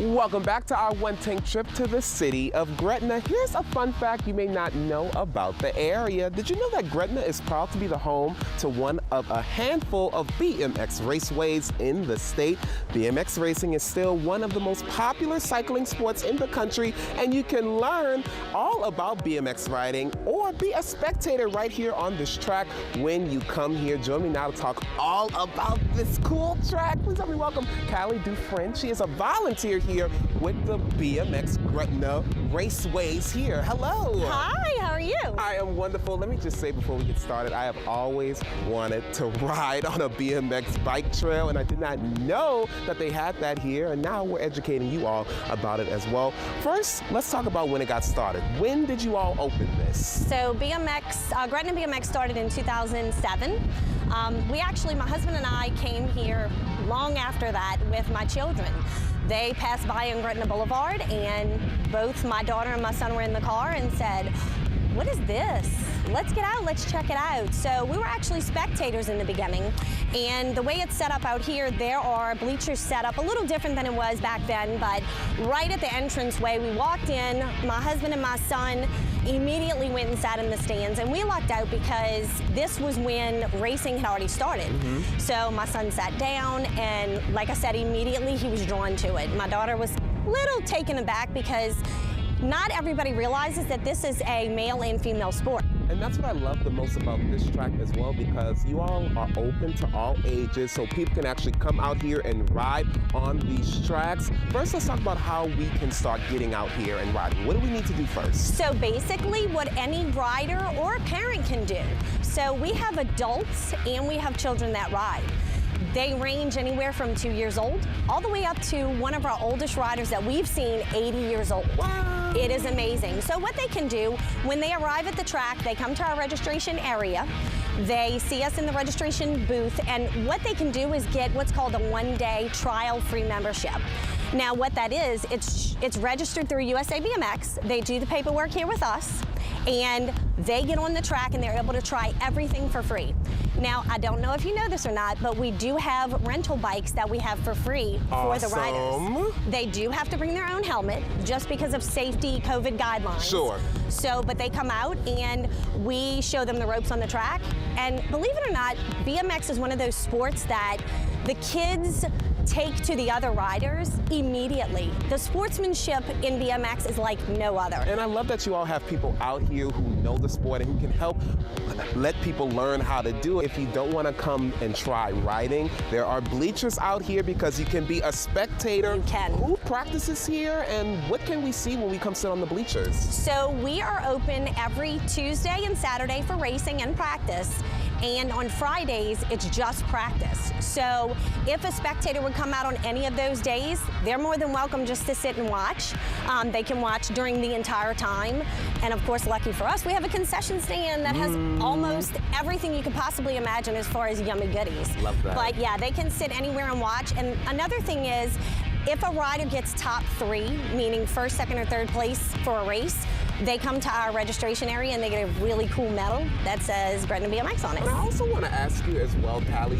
Welcome back to our one-tank trip to the city of Gretna. Here's a fun fact you may not know about the area. Did you know that Gretna is proud to be the home to one of a handful of BMX raceways in the state? BMX racing is still one of the most popular cycling sports in the country, and you can learn all about BMX riding or be a spectator right here on this track when you come here. Join me now to talk all about this cool track. Please help me welcome Cali Dufresne. She is a volunteer here with the BMX Gretna Raceways here. Hello. Hi, how are you? I am wonderful. Let me just say before we get started, I have always wanted to ride on a BMX bike trail, and I did not know that they had that here, and now we're educating you all about it as well. First, let's talk about when it got started. When did you all open this? So Gretna BMX started in 2007. My husband and I came here long after that with my children. They passed by on Gretna Boulevard, and both my daughter and my son were in the car and said, "What is this? Let's get out, let's check it out." So we were actually spectators in the beginning, and the way it's set up out here, there are bleachers set up a little different than it was back then, but right at the entranceway, we walked in, my husband and my son immediately went and sat in the stands, and we lucked out because this was when racing had already started. So my son sat down, and like I said, immediately he was drawn to it. My daughter was a little taken aback because not everybody realizes that this is a male and female sport. And that's what I love the most about this track as well, because you all are open to all ages, so people can actually come out here and ride on these tracks. First, let's talk about how we can start getting out here and riding. What do we need to do first? So basically what any rider or a parent can do. So we have adults and we have children that ride. They range anywhere from 2 years old all the way up to one of our oldest riders that we've seen, 80 years old. Wow. It is amazing. So what they can do, when they arrive at the track, they come to our registration area, they see us in the registration booth, and what they can do is get what's called a one-day trial-free membership. Now what that is, it's registered through USA BMX. They do the paperwork here with us, and they get on the track and they're able to try everything for free. Now, I don't know if you know this or not, but we do have rental bikes that we have for free for the riders. They do have to bring their own helmet just because of safety COVID guidelines. Sure. So, but they come out and we show them the ropes on the track. And believe it or not, BMX is one of those sports that the kids take to the other riders immediately. The sportsmanship in BMX is like no other. And I love that you all have people out here who know the sport and who can help let people learn how to do it. If you don't want to come and try riding, there are bleachers out here because you can be a spectator. You can. Who practices here, and what can we see when we come sit on the bleachers? So we are open every Tuesday and Saturday for racing and practice. And on Fridays, it's just practice. So if a spectator would come out on any of those days, they're more than welcome just to sit and watch. They can watch during the entire time. And of course, lucky for us, we have a concession stand that has almost everything you could possibly imagine as far as yummy goodies. Love that. But yeah, they can sit anywhere and watch. And another thing is, if a rider gets top 3, meaning first, second, or third place for a race, they come to our registration area and they get a really cool medal that says Gretna BMX on it. And I also want to ask you as well, Cali,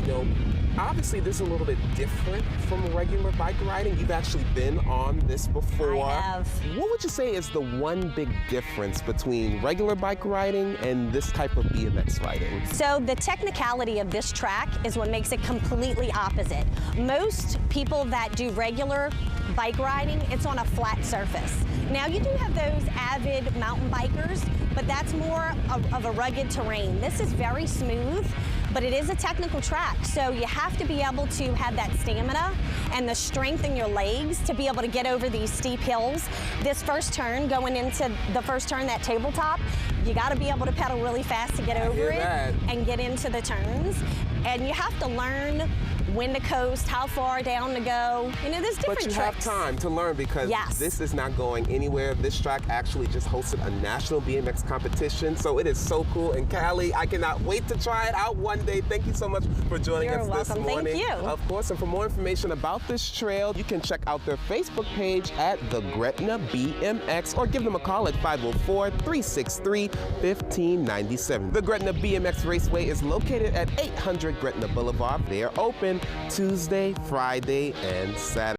obviously this is a little bit different from regular bike riding. You've actually been on this before. I have. What would you say is the one big difference between regular bike riding and this type of BMX riding? So the technicality of this track is what makes it completely opposite. Most people that do regular bike riding, it's on a flat surface. Now you do have those avid mountain bikers, but that's more of a rugged terrain. This is very smooth, but it is a technical track, so you have to be able to have that stamina and the strength in your legs to be able to get over these steep hills. This first turn, going into the first turn, that tabletop, you gotta be able to pedal really fast to get over it and get into the turns. And you have to learn when to coast, how far down to go. You know, there's different tricks. But you have time to learn because this is not going anywhere. This track actually just hosted a national BMX competition, so it is so cool. And Cali, I cannot wait to try it out one day. Thank you so much for joining us this morning. Thank you. Of course, and for more information about this trail, you can check out their Facebook page at the Gretna BMX or give them a call at 504-363-1597. The Gretna BMX Raceway is located at 800 Gretna Boulevard. They are open Tuesday, Friday, and Saturday.